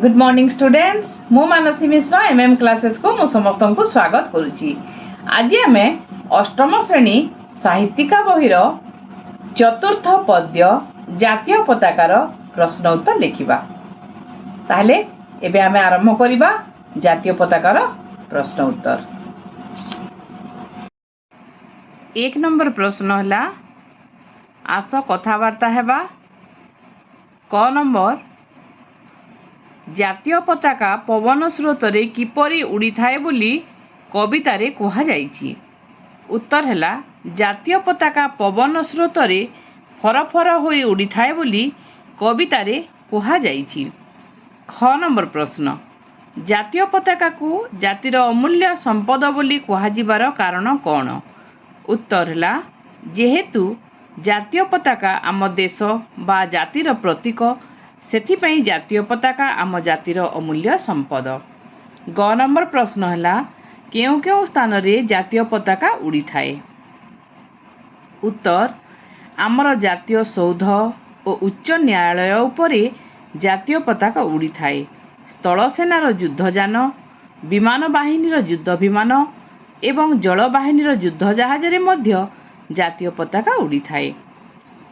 Good morning students मु मानसी मिश्र MM classes को मु समस्त को स्वागत करुच्ची। आज आम अष्टम श्रेणी साहित्यिका बहिर चतुर्थ पद्य जातीय पताकार प्रश्न उत्तर लिखिबा। ताहले एबे आम आरंभ करिबा जातीय पताकार प्रश्न उत्तर। एक नंबर प्रश्न हला आस कथावार्ता हेबा। क नंबर जातीय पताका पवन स्रोतरे किपरि उड़ी थाए बोली कवितारे कहा जाइछि। उत्तर हैला जातीय पताका पवन स्रोतरे फरफर होई उड़ी थाए बोली कवितारे कहा जाइछि। ख नंबर प्रश्न जातीय पताका को जातिर अमूल्य संपद बोली कहा जिबार कारण कौन। उत्तर हैला जेहेतु जातीय पताका आम देश बा जातिर प्रतीक सेथिपाई जातीय पताका आम जातिर अमूल्य संपद। ग नंबर प्रश्न हैला केउ केउ स्थान रे जातीय पताका उड़ी थाए। उत्तर आमर जातीय सौध और उच्च न्यायालय उपरे जातीय पताका उड़ी थाए। स्थल सेनार युद्धजान विमान बाहिनीर युद्ध विमान एवं जल बाहिनीर युद्ध जहाज रे मध्य जातीय पताका उड़ी थाए।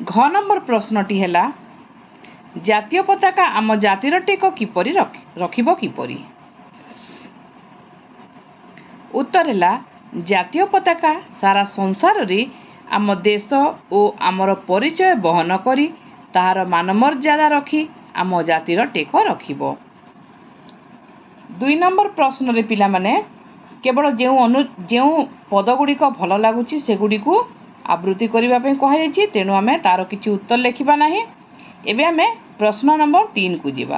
घ नंबर प्रश्नटी हैला जातीय पताका आम जातिर टेक किपरि रखिब किपरि। उत्तर हैला जातीय पताका सारा संसार रे आम देश और आमर परिचय बहन करी ताहार मान मर्यादा रखी आम जातिर टेक रखिब। 2 नंबर प्रश्न रे पिला माने केवल जो पदगुड़िक भल लगुच सेगुड़ी आवृत्ति करने कहा जाइछि। तेणु आमे तार किछि उत्तर लिखिबा नाही। एबे आमे प्रश्न नंबर 3 को जीवा।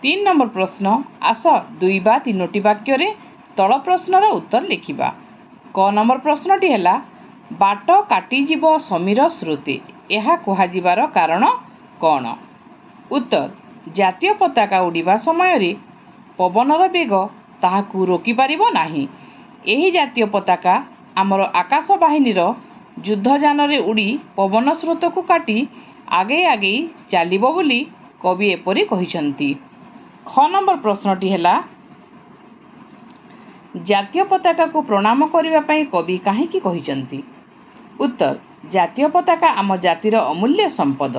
3 नंबर प्रश्न आस 2 बा 3टी वाक्य रे तल प्रश्नर उत्तर लिखिबा। क नंबर प्रश्नटी हैला बाट काटी जीव समीर स्रोते यह कहा जिबार कारण कौन। उत्तर जातीय पताका उड़ीबा समय रे पवनर बेग ताहाकू रोकी पारिबो नाही। एही जातीय पताका आमर आकाश बाहिनीर युद्धजान रे उड़ी पवन स्रोत को काटी आगे आगे चलिबो बोली कवि एपरि कहिसंती। ख नंबर प्रश्नटी हैला जातीय पताका को प्रणाम करिबा पई कवि काहेकि कहिसंती। उत्तर जातीय पताका आम जातिर अमूल्य संपद।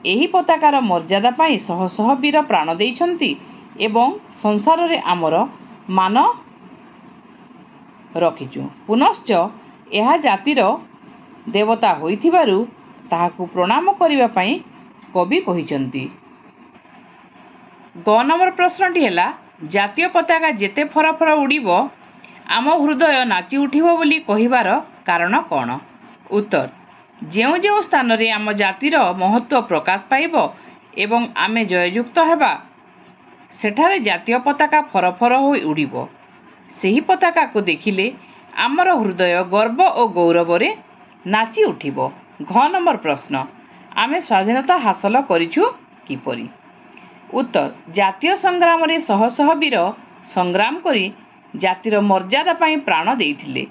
एही पताकार मर्यादा पई शह शह वीर प्राण देइछंती एवं संसार रे आमर मान रखिचु। पुनश्च यह जातिर देवता होइथिबारु ताहाकू प्रणाम करिबा पई कवि कहिसंती। ग नंबर प्रश्नटी हैला जातीय पताका जेते फरफर उड़ीबो आम हृदय नाची उठिबो बोली कहिबार कारण कौन। उत्तर जेउ जेउ स्थान रे आम जातिर महत्व प्रकाश पाइबो एवं आमे जययुक्त हेबा सेठारे जातीय पताका फरफर होई उड़ीबो। सेही पताका को देखिले आमर हृदय गर्व और गौरव रे नाची उठिबो। घ नंबर प्रश्न आमे स्वाधीनता हासिल करिछु किपरि। उत्तर जातीय संग्राम रे शह शह वीर संग्राम करी जातिर मर्यादा पई प्राण देइथिले।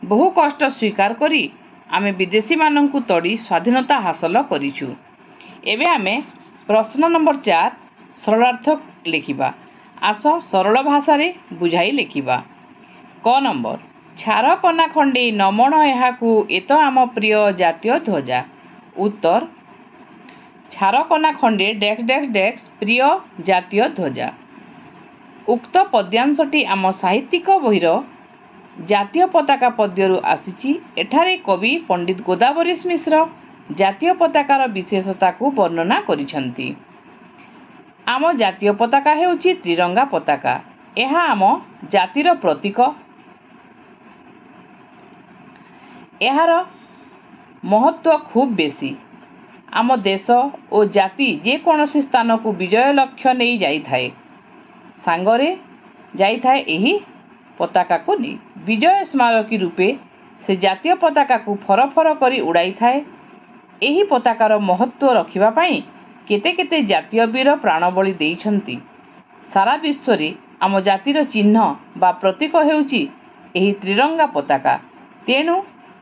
बहु कष्ट स्वीकार करी आमे विदेशी माननकु तड़ी स्वाधीनता हासिल करिछु। एबे आमे प्रश्न नंबर 4 सरलार्थ लिखिबा। आस सरल भाषा रे बुझाई लिखिबा। क नंबर छार कना खंडे नमण एहाकू एत आम प्रिय जातीय ध्वजा। उत्तर छार कना खंडे डेक्स डेक्स डेक्स प्रिय जातीय ध्वजा। उक्त पद्यांशटी आम साहित्यिक बहिर जातीय पताका पद्यरु आसीची। एठारे कवि पंडित गोदावरीश मिश्र जातीय पताकार विशेषता को वर्णना करिछंती। आम जातीय पताका हेउची त्रिरंगा पताका। एहा आम जातिर प्रतीक। एहार महत्व खूब बेसी। आम देश और जाति जे कौनसी स्थान को विजय लक्ष्य नहीं जाई थाए सांगरे जाई थाए एही पताका को नहीं विजय स्मारकी रूपे से जातीय पताका को फरफर करी उड़ाई थाए। एही पताकार महत्व रखिबा पई केते केते जातीय वीर प्राण बलि देइछंती। सारा विश्व रे आम जातिर चिन्ह बा प्रतीक हेउची एही त्रिरंगा पताका। तेणु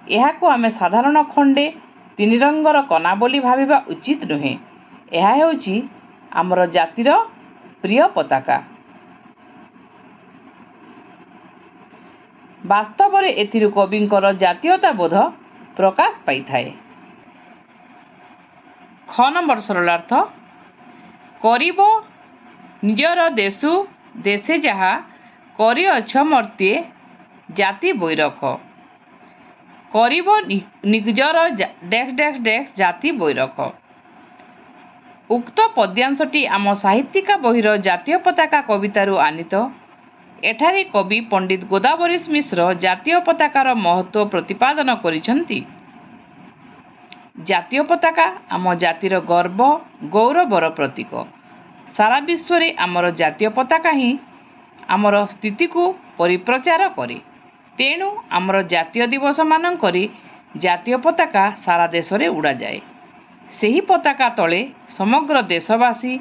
एहाको आमे साधारण खंडे 3 रंगर कना बोली भाविबा उचित नुहे। एहा हेउची आमर जातिर ପ୍ରିୟ ପତାକା। ବାସ୍ତବରେ ଏଥିରୁ କବିଙ୍କର ଜାତୀୟତା ବୋଧ ପ୍ରକାଶ ପାଇଥାଏ। ଖ ନମ୍ବର ସରଳାର୍ଥ କରିବ ନିଜର ଦେଶୁ ଦେଶେ ଯାହା କରିଅଛ ମର୍ତ୍ତ୍ୟେ ଜାତି ବୈରଖ। କରିବ ନିଜର ଜାତି ବୈରଖ। ଉକ୍ତ ପଦ୍ୟାଂଶଟି ଆମ ସାହିତ୍ୟିକା ବହିର ଜାତୀୟ ପତାକା କବିତାରୁ ଆନିତ। ଏଠାରେ କବି ପଣ୍ଡିତ ଗୋଦାବରୀଶ ମିଶ୍ର ଜାତୀୟ ପତାକାର ମହତ୍ତ୍ୱ ପ୍ରତିପାଦନ କରିଛନ୍ତି। ଜାତୀୟ ପତାକା ଆମ ଜାତିର ଗର୍ବ ଗୌରବର ପ୍ରତୀକ। ସାରା ବିଶ୍ୱରେ ଆମର ଜାତୀୟ ପତାକା ହିଁ ଆମର ସ୍ଥିତିକୁ ପରିପ୍ରଚାର କରେ। ତେଣୁ ଆମର ଜାତୀୟ ଦିବସମାନଙ୍କରେ ଜାତୀୟ ପତାକା ସାରା ଦେଶରେ ଉଡ଼ାଯାଏ। ସେହି ପତାକା ତଳେ ସମଗ୍ର ଦେଶବାସୀ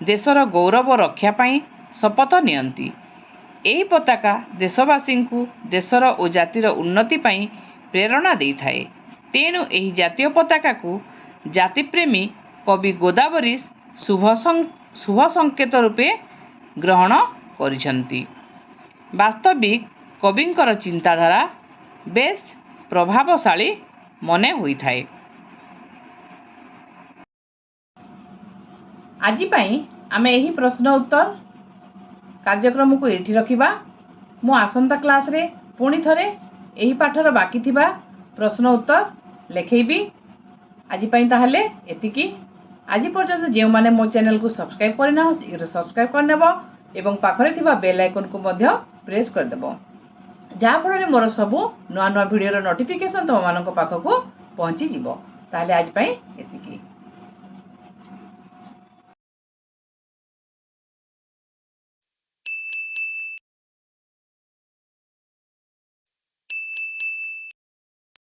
ଦେଶର ଗୌରବ ରକ୍ଷା ପାଇଁ ଶପଥ ନିଅନ୍ତି। ଏହି ପତାକା ଦେଶବାସୀଙ୍କୁ ଦେଶର ଓ ଜାତିର ଉନ୍ନତି ପାଇଁ ପ୍ରେରଣା ଦେଇଥାଏ। ତେଣୁ ଏହି ଜାତୀୟ ପତାକାକୁ ଜାତିପ୍ରେମୀ କବି ଗୋଦାବରୀଶ ଶୁଭ ସଂକେତ ରୂପେ ଗ୍ରହଣ କରିଛନ୍ତି। ବାସ୍ତବିକ କବିଙ୍କର ଚିନ୍ତାଧାରା ବେଶ୍ ପ୍ରଭାବଶାଳୀ ମନେ ହୋଇଥାଏ। ଆଜି ପାଇଁ ଆମେ ଏହି ପ୍ରଶ୍ନ ଉତ୍ତର କାର୍ଯ୍ୟକ୍ରମକୁ ଏଇଠି ରଖିବା। ମୁଁ ଆସନ୍ତା କ୍ଲାସ୍ରେ ପୁଣି ଥରେ ଏହି ପାଠର ବାକି ଥିବା ପ୍ରଶ୍ନ ଉତ୍ତର ଲେଖେଇବି। ଆଜି ପାଇଁ ତାହେଲେ ଏତିକି। ଆଜି ପର୍ଯ୍ୟନ୍ତ ଯେଉଁମାନେ ମୋ ଚ୍ୟାନେଲକୁ ସବସ୍କ୍ରାଇବ୍ କରିନାହ ଶୀଘ୍ର ସବସ୍କ୍ରାଇବ୍ କରିନେବ ଏବଂ ପାଖରେ ଥିବା ବେଲ୍ ଆଇକନ୍କୁ ମଧ୍ୟ ପ୍ରେସ୍ କରିଦେବ, ଯାହାଫଳରେ ମୋର ସବୁ ନୂଆ ନୂଆ ଭିଡ଼ିଓର ନୋଟିଫିକେସନ୍ ତୁମମାନଙ୍କ ପାଖକୁ ପହଞ୍ଚିଯିବ। ତାହେଲେ ଆଜି ପାଇଁ ଏତିକି।